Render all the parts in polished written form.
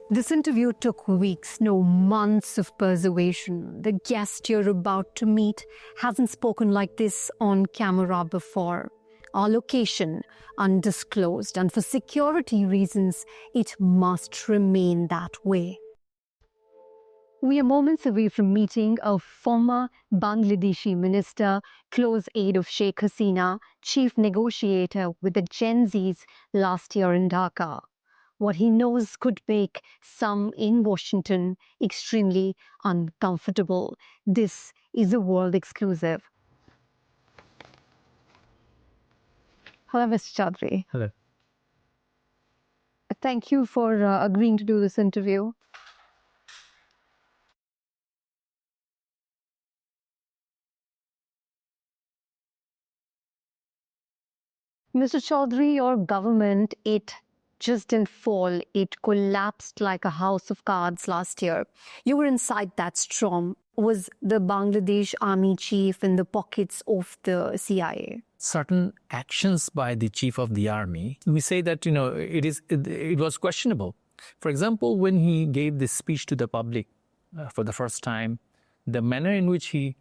This interview took weeks, no months of persuasion. The guest you're about to meet hasn't spoken like this on camera before. Our location undisclosed, and for security reasons, it must remain that way. We are moments away from meeting a former Bangladeshi minister, close aide of Sheikh Hasina, chief negotiator with the Gen Zs last year in Dhaka. What he knows could make some in Washington extremely uncomfortable. This is a world exclusive. Hello, Mr. Chowdhury. Hello. Thank you for agreeing to do this interview. Mr. Chowdhury, your government, it just didn't fall. It collapsed like a house of cards last year. You were inside that storm. Was the Bangladesh army chief in the pockets of the CIA? Certain actions by the chief of the army, we say that, it was questionable. For example, when he gave this speech to the public for the first time, the manner in which he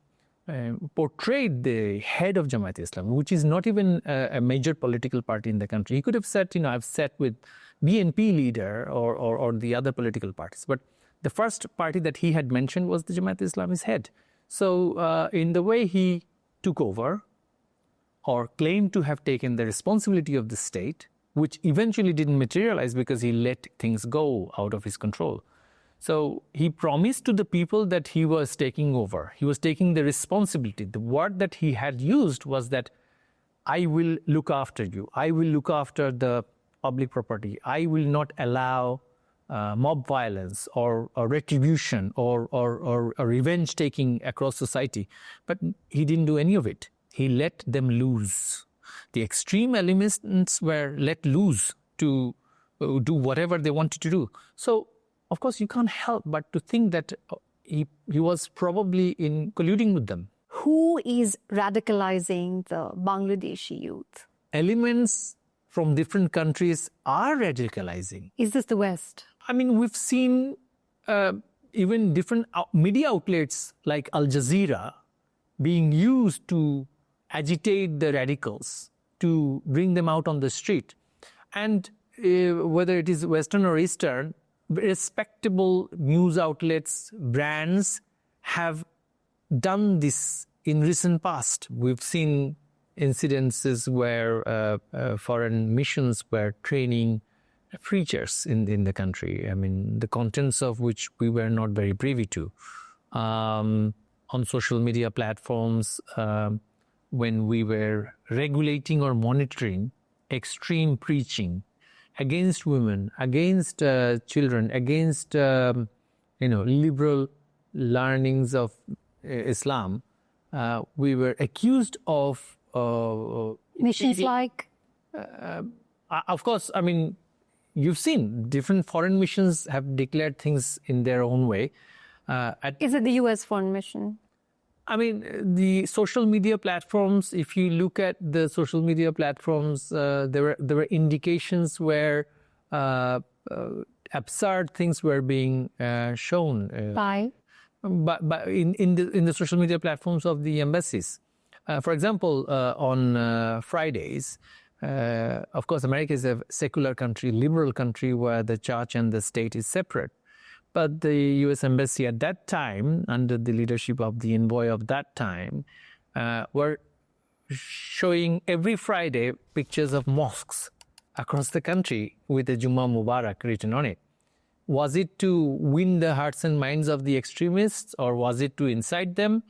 portrayed the head of Jamaat Islam, which is not even a major political party in the country. He could have said, I've sat with BNP leader or the other political parties. But the first party that he had mentioned was the Jamaat Islam's head. So in the way he took over or claimed to have taken the responsibility of the state, which eventually didn't materialize because he let things go out of his control. So he promised to the people that he was taking over. He was taking the responsibility. The word that he had used was that I will look after you. I will look after the public property. I will not allow mob violence or retribution or revenge taking across society. But he didn't do any of it. He let them loose. The extreme elements were let loose to do whatever they wanted to do. So, of course, you can't help but to think that he was probably colluding with them. Who is radicalizing the Bangladeshi youth? Elements from different countries are radicalizing. Is this the West? I mean, we've seen even different media outlets like Al Jazeera being used to agitate the radicals, to bring them out on the street. And whether it is Western or Eastern, respectable news outlets, brands have done this in recent past. We've seen incidences where foreign missions were training preachers in the country. I mean, the contents of which we were not very privy to. On social media platforms, when we were regulating or monitoring extreme preaching against women, against children, against liberal learnings of Islam, we were accused of missions like. Of course, I mean, you've seen different foreign missions have declared things in their own way. Is it the U.S. foreign mission? I mean, the social media platforms, if you look at the social media platforms, there were indications where absurd things were being shown. But in the social media platforms of the embassies. For example, on Fridays, of course, America is a secular country, liberal country where the church and the state is separate. But the U.S. Embassy at that time, under the leadership of the envoy of that time, were showing every Friday pictures of mosques across the country with the Jummah Mubarak written on it. Was it to win the hearts and minds of the extremists, or was it to incite them,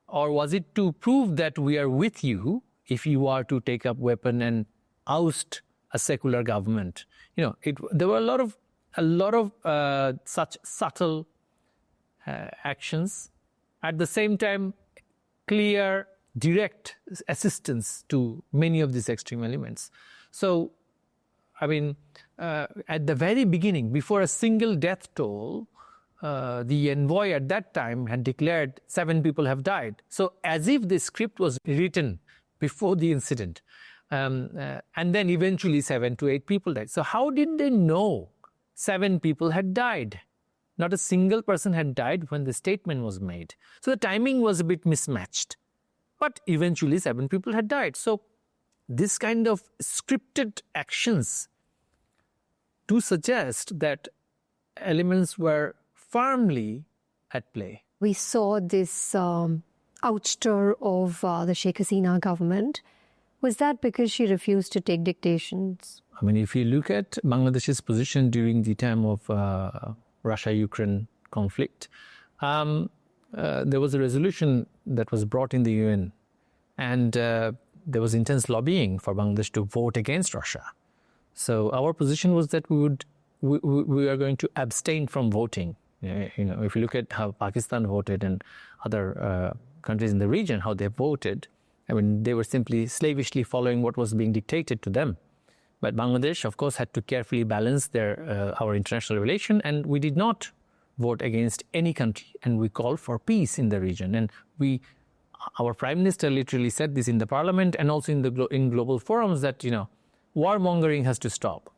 or was it to prove that we are with you if you are to take up weapon and oust a secular government? There were a lot of such subtle actions. At the same time, clear, direct assistance to many of these extreme elements. So, I mean, at the very beginning, before a single death toll, the envoy at that time had declared 7 people have died. So, as if the script was written before the incident. And then eventually 7 to 8 people died. So how did they know 7 people had died. Not a single person had died when the statement was made. So the timing was a bit mismatched. But eventually 7 people had died. So this kind of scripted actions do suggest that elements were firmly at play. We saw this ouster of the Sheikh Hasina government. Was that because she refused to take dictations? I mean, if you look at Bangladesh's position during the time of Russia-Ukraine conflict, there was a resolution that was brought in the UN, and there was intense lobbying for Bangladesh to vote against Russia. So our position was that we are going to abstain from voting. If you look at how Pakistan voted and other countries in the region, how they voted, I mean, they were simply slavishly following what was being dictated to them. But Bangladesh, of course, had to carefully balance our international relation, and we did not vote against any country, and we called for peace in the region. And our Prime Minister literally said this in the Parliament and also in global forums that, warmongering has to stop.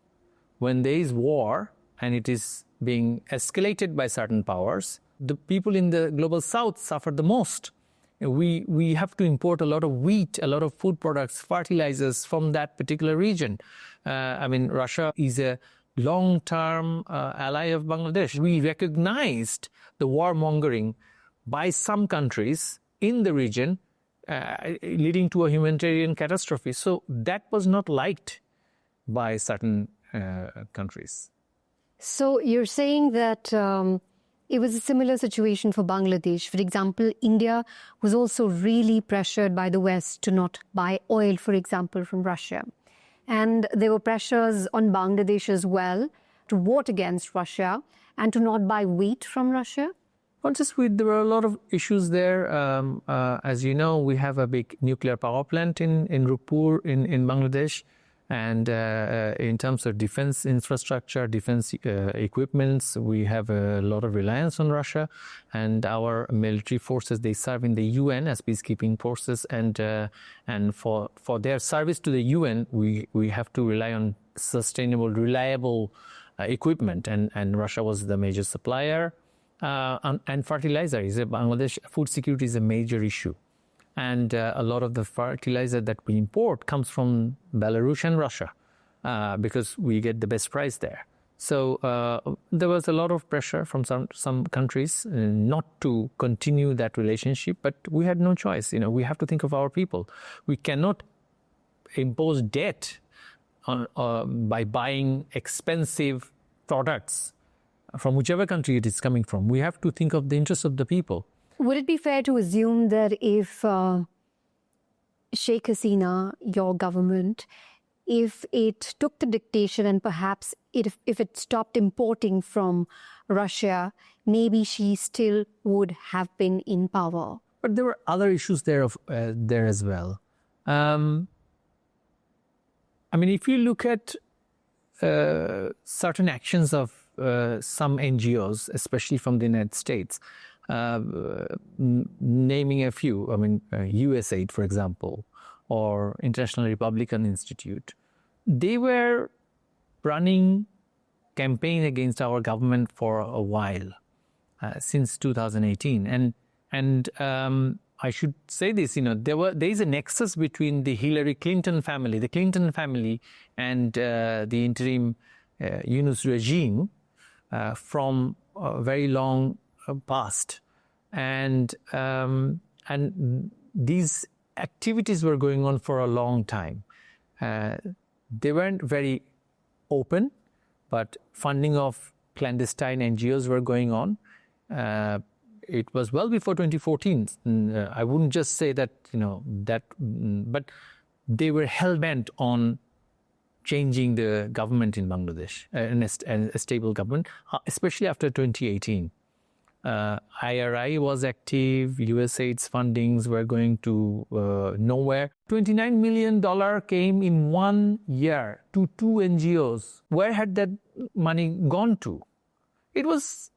When there is war and it is being escalated by certain powers, the people in the global south suffer the most. We have to import a lot of wheat, a lot of food products, fertilizers from that particular region. Russia is a long-term ally of Bangladesh. We recognized the warmongering by some countries in the region, leading to a humanitarian catastrophe. So that was not liked by certain countries. So you're saying that it was a similar situation for Bangladesh. For example, India was also really pressured by the West to not buy oil, for example, from Russia. And there were pressures on Bangladesh as well to vote against Russia and to not buy wheat from Russia. Not just wheat, there were a lot of issues there. As you know, we have a big nuclear power plant in Rupur in Bangladesh. And in terms of defense infrastructure, defense equipments, we have a lot of reliance on Russia. And our military forces, they serve in the UN as peacekeeping forces. And for their service to the UN, we have to rely on sustainable, reliable equipment. And Russia was the major supplier. And fertilizer Bangladesh food security is a major issue. And a lot of the fertilizer that we import comes from Belarus and Russia because we get the best price there. So there was a lot of pressure from some countries not to continue that relationship, but we had no choice. We have to think of our people. We cannot impose debt by buying expensive products from whichever country it is coming from. We have to think of the interests of the people. Would it be fair to assume that if Sheikh Hasina, your government, if it took the dictation and perhaps if it stopped importing from Russia, maybe she still would have been in power? But there were other issues there as well. If you look at certain actions of some NGOs, especially from the United States, naming a few, USAID, for example, or International Republican Institute, they were running campaign against our government for a while, since 2018. And I should say this, there is a nexus between the Hillary Clinton family, the Clinton family, and the interim Yunus regime from a very long past, and these activities were going on for a long time. They weren't very open, but funding of clandestine NGOs were going on. It was well before 2014. I wouldn't just say that, but they were hell-bent on changing the government in Bangladesh, and a stable government, especially after 2018. IRI was active, USAID's fundings were going to nowhere. $29 million came in 1 year to 2 NGOs. Where had that money gone to? It was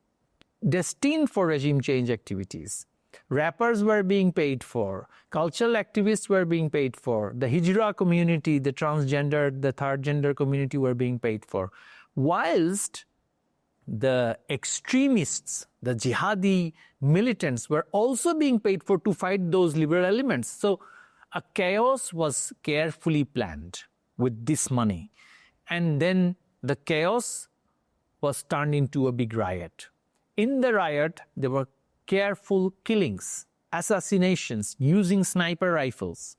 destined for regime change activities. Rappers were being paid for, cultural activists were being paid for, the Hijra community, the transgender, the third gender community were being paid for. Whilst the extremists, the jihadi militants were also being paid for to fight those liberal elements. So a chaos was carefully planned with this money. And then the chaos was turned into a big riot. In the riot, there were careful killings, assassinations using sniper rifles.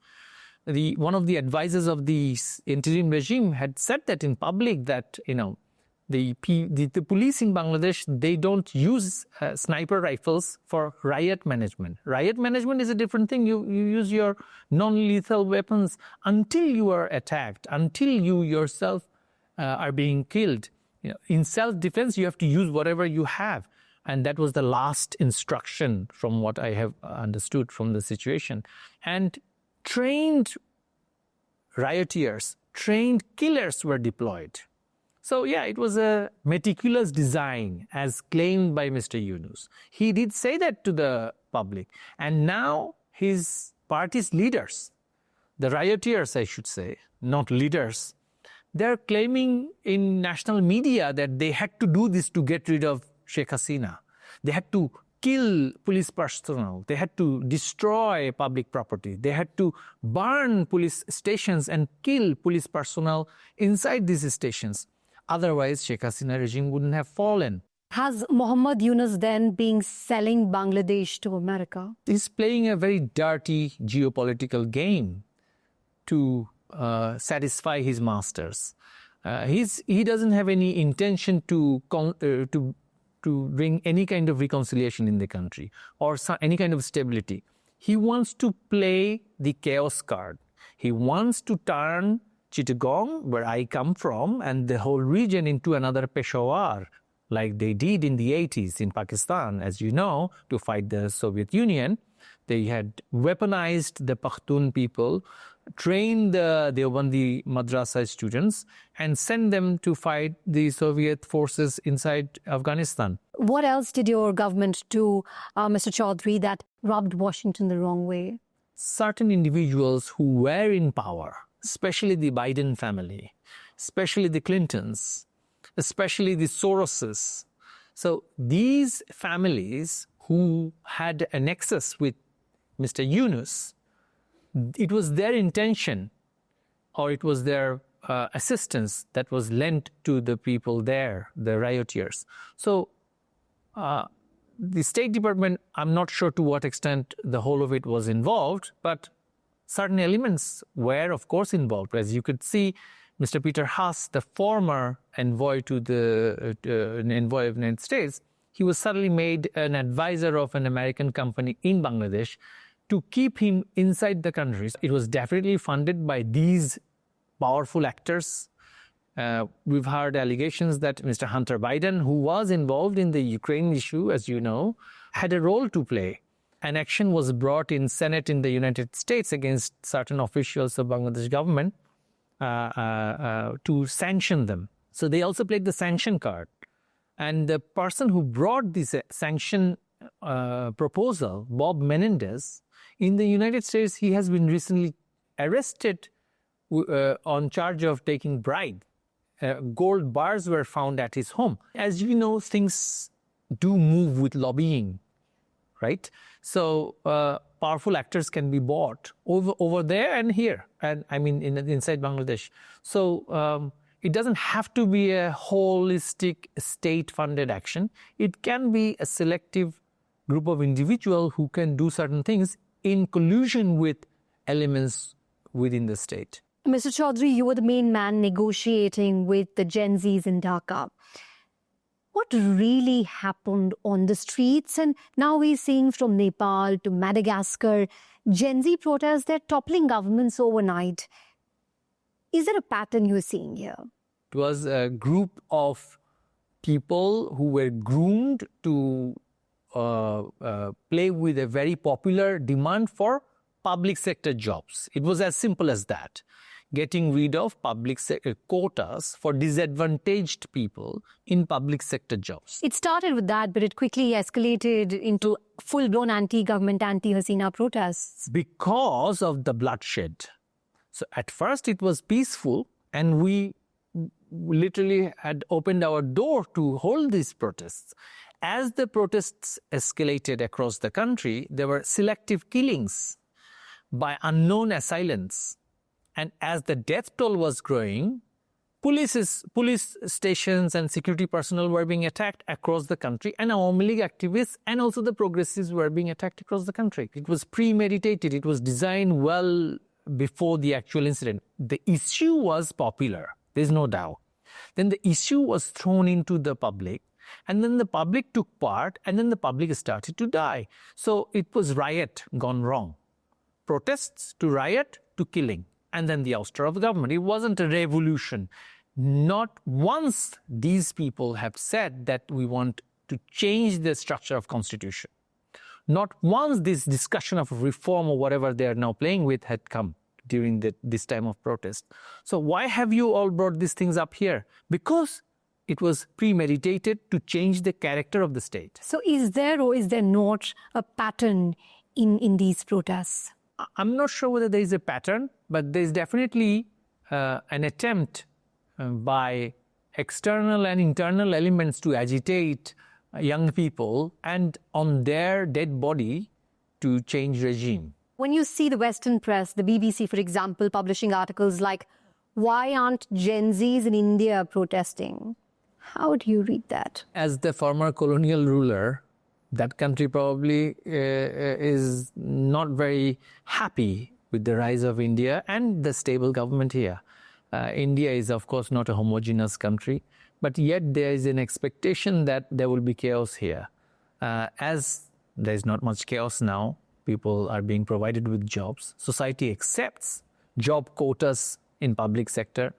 One of the advisors of the interim regime had said that in public that, the police in Bangladesh, they don't use sniper rifles for riot management. Riot management is a different thing. You use your non-lethal weapons until you are attacked, until you yourself are being killed. In self-defense, you have to use whatever you have. And that was the last instruction from what I have understood from the situation. And trained rioters, trained killers were deployed. So yeah, it was a meticulous design as claimed by Mr. Yunus. He did say that to the public. And now his party's leaders, the rioters I should say, not leaders, they're claiming in national media that they had to do this to get rid of Sheikh Hasina. They had to kill police personnel. They had to destroy public property. They had to burn police stations and kill police personnel inside these stations. Otherwise, Sheikh Hasina regime wouldn't have fallen. Has Mohd Yunus then been selling Bangladesh to America? He's playing a very dirty geopolitical game to satisfy his masters. He doesn't have any intention to bring any kind of reconciliation in the country or any kind of stability. He wants to play the chaos card. He wants to turn Chittagong, where I come from, and the whole region into another Peshawar, like they did in the 80s in Pakistan, as you know, to fight the Soviet Union. They had weaponized the Pashtun people, trained the Deobandi madrasa students, and sent them to fight the Soviet forces inside Afghanistan. What else did your government do, Mr. Chowdhury, that rubbed Washington the wrong way? Certain individuals who were in power, especially the Biden family, especially the Clintons, especially the Soroses. So these families who had a nexus with Mr. Yunus, it was their intention or it was their assistance that was lent to the people there, the rioters. So the State Department, I'm not sure to what extent the whole of it was involved, but certain elements were, of course, involved. As you could see, Mr. Peter Haas, the former envoy to the envoy of the United States, he was suddenly made an advisor of an American company in Bangladesh to keep him inside the country. It was definitely funded by these powerful actors. We've heard allegations that Mr. Hunter Biden, who was involved in the Ukraine issue, as you know, had a role to play. An action was brought in Senate in the United States against certain officials of Bangladesh government to sanction them. So they also played the sanction card. And the person who brought this sanction proposal, Bob Menendez, in the United States, he has been recently arrested on charge of taking bribe. Gold bars were found at his home. As you know, things do move with lobbying, right? So powerful actors can be bought over there and here, and I mean inside Bangladesh. So it doesn't have to be a holistic state-funded action. It can be a selective group of individuals who can do certain things in collusion with elements within the state. Mr. Chowdhury, you were the main man negotiating with the Gen Zs in Dhaka. What really happened on the streets? And now we're seeing from Nepal to Madagascar, Gen Z protests, they're toppling governments overnight. Is there a pattern you're seeing here? It was a group of people who were groomed to play with a very popular demand for public sector jobs. It was as simple as that. Getting rid of public sector quotas for disadvantaged people in public sector jobs. It started with that, but it quickly escalated into full-blown anti-government, anti-Hasina protests. Because of the bloodshed. So at first it was peaceful, and we literally had opened our door to hold these protests. As the protests escalated across the country, there were selective killings by unknown assailants. And as the death toll was growing, police stations and security personnel were being attacked across the country, and Awami League activists and also the progressives were being attacked across the country. It was premeditated. It was designed well before the actual incident. The issue was popular. There's no doubt. Then the issue was thrown into the public, and then the public took part, and then the public started to die. So it was riot gone wrong. Protests to riot to killing, and then the ouster of the government. It wasn't a revolution. Not once these people have said that we want to change the structure of constitution. Not once this discussion of reform or whatever they are now playing with had come during this time of protest. So why have you all brought these things up here? Because it was premeditated to change the character of the state. So is there or is there not a pattern in these protests? I'm not sure whether there is a pattern, but there is definitely an attempt by external and internal elements to agitate young people and on their dead body to change regime. When you see the Western press, the BBC, for example, publishing articles like, why aren't Gen Zs in India protesting? How do you read that? As the former colonial ruler, that country probably is not very happy with the rise of India and the stable government here. India is, of course, not a homogeneous country, but yet there is an expectation that there will be chaos here. As there is not much chaos now, people are being provided with jobs. Society accepts job quotas in public sector.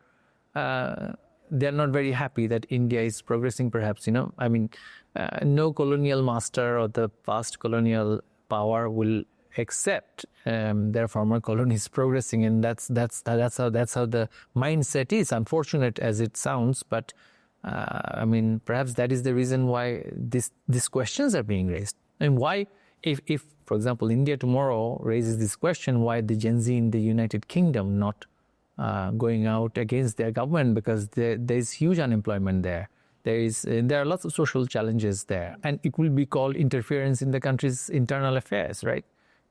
They're not very happy that India is progressing, perhaps, no colonial master or the past colonial power will accept their former colonies progressing, and that's how the mindset is. Unfortunate as it sounds, but perhaps that is the reason why these questions are being raised. And why, if for example India tomorrow raises this question, why the Gen Z in the United Kingdom not going out against their government, because there is huge unemployment there. There are lots of social challenges there, and it will be called interference in the country's internal affairs, right?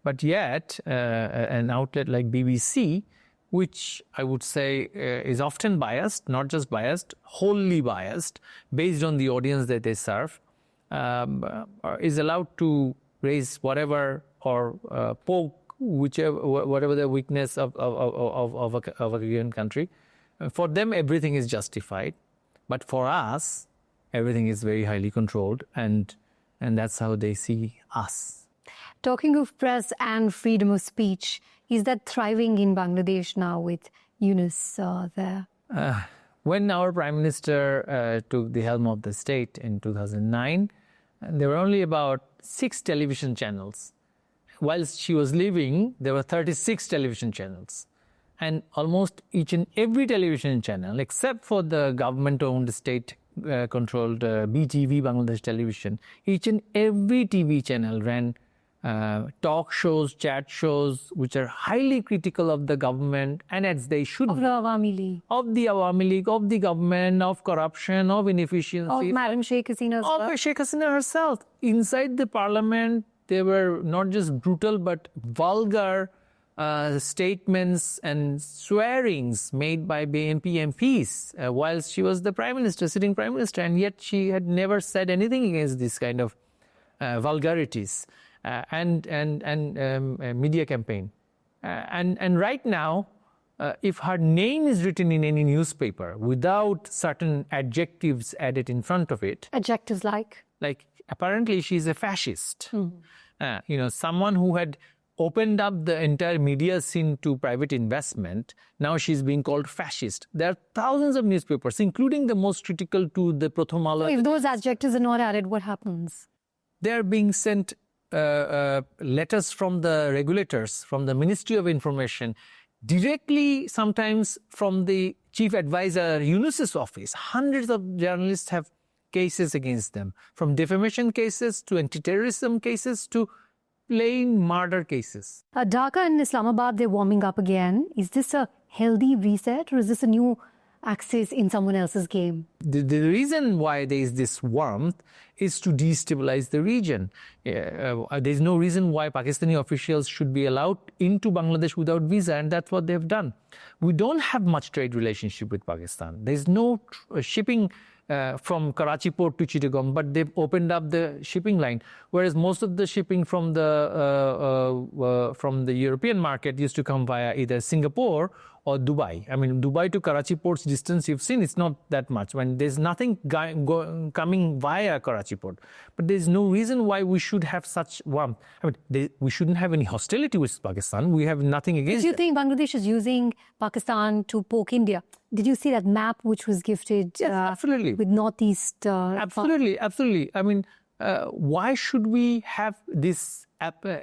But yet, an outlet like BBC, which I would say is often biased, not just biased, wholly biased, based on the audience that they serve, is allowed to raise whatever or poke whatever the weakness of a given country. For them, everything is justified. But for us, everything is very highly controlled, and that's how they see us. Talking of press and freedom of speech, is that thriving in Bangladesh now with Yunus there? When our Prime Minister took the helm of the state in 2009, there were only about 6 television channels. Whilst she was leaving, there were 36 television channels. And almost each and every television channel, except for the government-owned, state-controlled BTV, Bangladesh Television, each and every TV channel ran talk shows, chat shows, which are highly critical of the government, and as they should be. Of the Awami League. Of the Awami League, of the government, of corruption, of inefficiency. Of Madam Sheikh Hasina as well. Of Sheikh Hasina herself. Inside the parliament, they were not just brutal, but vulgar statements and swearings made by BNP MPs whilst she was the Prime Minister, sitting Prime Minister, and yet she had never said anything against this kind of vulgarities. And media campaign. And right now, if her name is written in any newspaper without certain adjectives added in front of it. Adjectives like? Like, apparently she's a fascist. Someone who had opened up the entire media scene to private investment, now she's being called fascist. There are thousands of newspapers, including the most critical to the Pratham Alo. So if those adjectives are not added, what happens? They're being sent letters from the regulators, from the Ministry of Information, directly sometimes from the Chief Advisor Yunus's office. Hundreds of journalists have cases against them, from defamation cases to anti-terrorism cases to plain murder cases. Dhaka and Islamabad, they're warming up again. Is this a healthy reset, or is this a new access in someone else's game. The reason why there is this warmth is to destabilize the region. There's no reason why Pakistani officials should be allowed into Bangladesh without visa, and that's what they've done. We don't have much trade relationship with Pakistan. There's no shipping from Karachi port to Chittagong, but they've opened up the shipping line, whereas most of the shipping from the European market used to come via either Singapore or Dubai. I mean, Dubai to Karachi port's distance, you've seen, it's not that much. When there's nothing coming via Karachi port. But there's no reason why we should have such warmth. I mean, we shouldn't have any hostility with Pakistan. We have nothing against it. Do you think Bangladesh is using Pakistan to poke India? Did you see that map which was gifted Yes, absolutely. with Northeast? Absolutely. I mean, why should we have this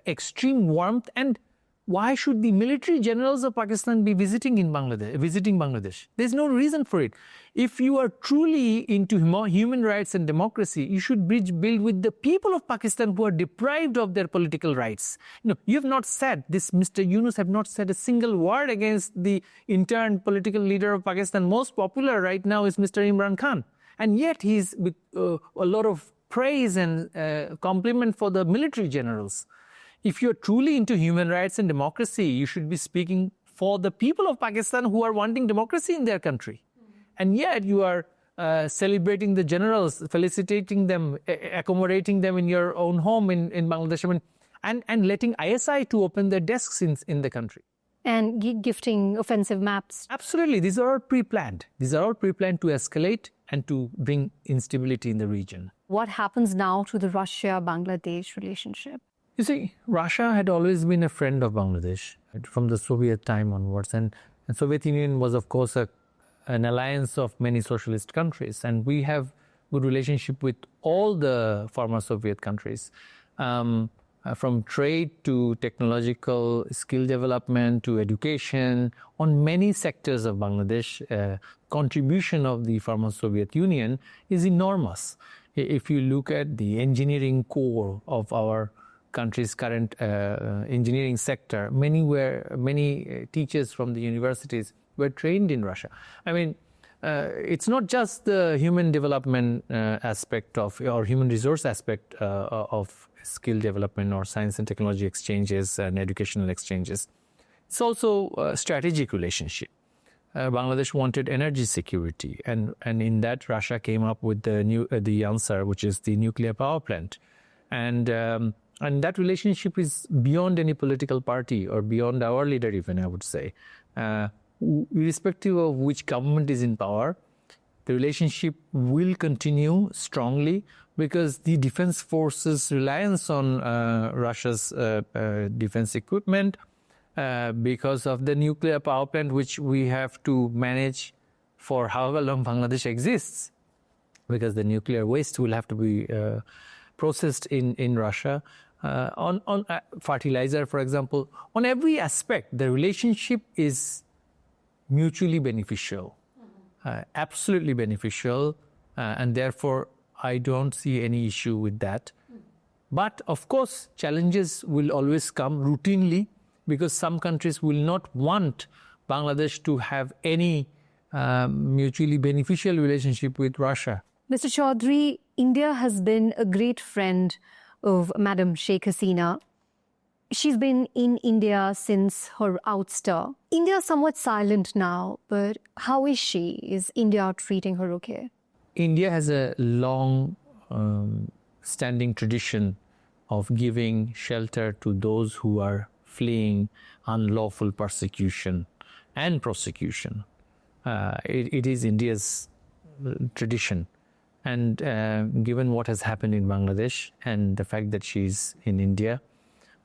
extreme warmth, and why should the military generals of Pakistan be visiting Bangladesh? There's no reason for it. If you are truly into human rights and democracy, you should build with the people of Pakistan who are deprived of their political rights. You have not said, Mr. Yunus have not said a single word against the intern political leader of Pakistan. Most popular right now is Mr. Imran Khan. And yet he's with a lot of praise and compliment for the military generals. If you're truly into human rights and democracy, you should be speaking for the people of Pakistan who are wanting democracy in their country. And yet you are celebrating the generals, felicitating them, accommodating them in your own home in Bangladesh, and letting ISI to open their desks in the country. And gifting offensive maps. Absolutely. These are all pre-planned. These are all pre-planned to escalate and to bring instability in the region. What happens now to the Russia-Bangladesh relationship? You see, Russia had always been a friend of Bangladesh from the Soviet time onwards. And Soviet Union was, of course, an alliance of many socialist countries. And we have good relationship with all the former Soviet countries, from trade to technological skill development to education. On many sectors of Bangladesh, contribution of the former Soviet Union is enormous. If you look at the engineering core of our country's current engineering sector, many teachers from the universities were trained in Russia. I mean, it's not just the human development aspect or human resource aspect of skill development or science and technology exchanges and educational exchanges. It's also a strategic relationship. Bangladesh wanted energy security, and in that Russia came up with the answer, which is the nuclear power plant. And that relationship is beyond any political party or beyond our leader even, I would say. Irrespective of which government is in power, the relationship will continue strongly because the defense forces' reliance on Russia's defense equipment, because of the nuclear power plant, which we have to manage for however long Bangladesh exists, because the nuclear waste will have to be processed in Russia. On fertilizer, for example, on every aspect, the relationship is mutually beneficial, absolutely beneficial, and therefore I don't see any issue with that. But of course, challenges will always come routinely because some countries will not want Bangladesh to have any mutually beneficial relationship with Russia. Mr. Chowdhury, India has been a great friend of Madam Sheikh Hasina. She's been in India since her ouster. India is somewhat silent now, but how is she? Is India treating her okay? India has a long standing tradition of giving shelter to those who are fleeing unlawful persecution and prosecution. It is India's tradition. And given what has happened in Bangladesh and the fact that she's in India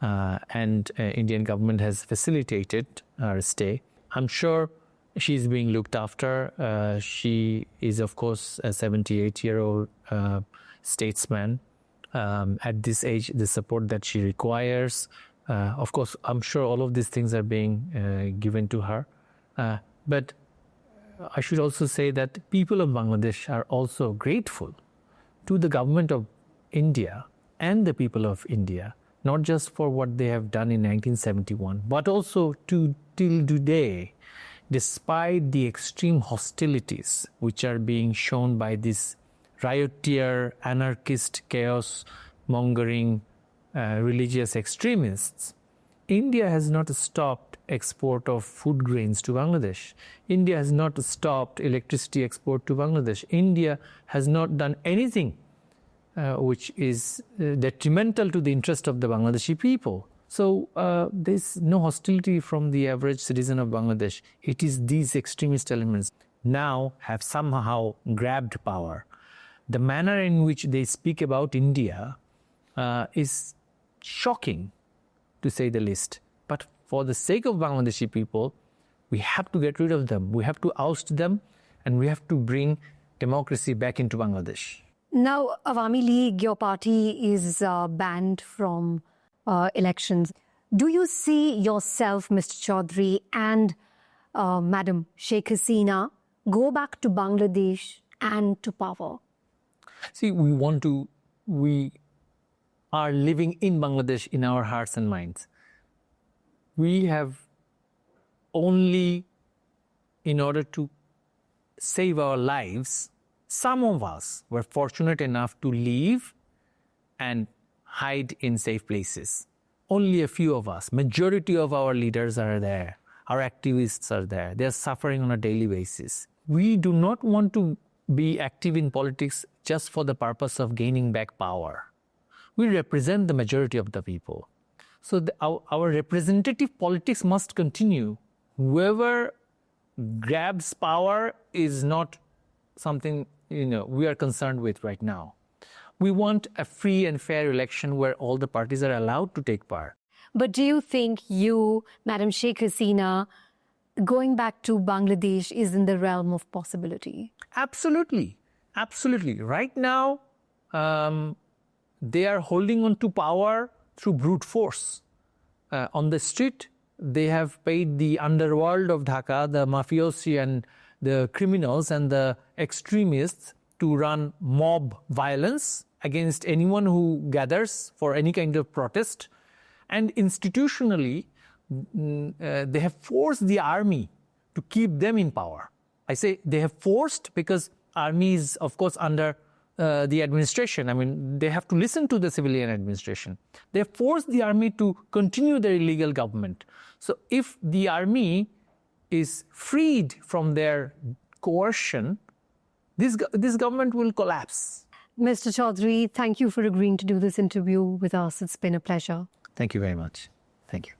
and Indian government has facilitated her stay, I'm sure she's being looked after. She is, of course, a 78-year-old statesman. At this age, the support that she requires, of course, I'm sure all of these things are being given to her. But I should also say that people of Bangladesh are also grateful to the government of India and the people of India, not just for what they have done in 1971, but also till today despite the extreme hostilities which are being shown by these rioteer, anarchist, chaos-mongering religious extremists, India has not stopped export of food grains to Bangladesh. India has not stopped electricity export to Bangladesh. India has not done anything which is detrimental to the interest of the Bangladeshi people. So there's no hostility from the average citizen of Bangladesh. It is these extremist elements now have somehow grabbed power. The manner in which they speak about India is shocking, to say the least. But for the sake of Bangladeshi people, we have to get rid of them. We have to oust them, and we have to bring democracy back into Bangladesh. Now, Awami League, your party, is banned from elections. Do you see yourself, Mr. Chowdhury, and Madam Sheikh Hasina go back to Bangladesh and to power? See, we are living in Bangladesh in our hearts and minds. We have only, in order to save our lives, some of us were fortunate enough to leave and hide in safe places. Only a few of us. Majority of our leaders are there. Our activists are there. They are suffering on a daily basis. We do not want to be active in politics just for the purpose of gaining back power. We represent the majority of the people. So our representative politics must continue. Whoever grabs power is not something we are concerned with right now. We want a free and fair election where all the parties are allowed to take part. But do you think you, Madam Sheikh Hasina, going back to Bangladesh is in the realm of possibility? Absolutely. Absolutely. Right now, they are holding on to power through brute force. On the street, they have paid the underworld of Dhaka, the mafiosi and the criminals and the extremists to run mob violence against anyone who gathers for any kind of protest. And institutionally, they have forced the army to keep them in power. I say they have forced because army is, of course, under the administration. I mean, they have to listen to the civilian administration. They have forced the army to continue their illegal government. So if the army is freed from their coercion, this government will collapse. Mr. Chowdhury, thank you for agreeing to do this interview with us. It's been a pleasure. Thank you very much. Thank you.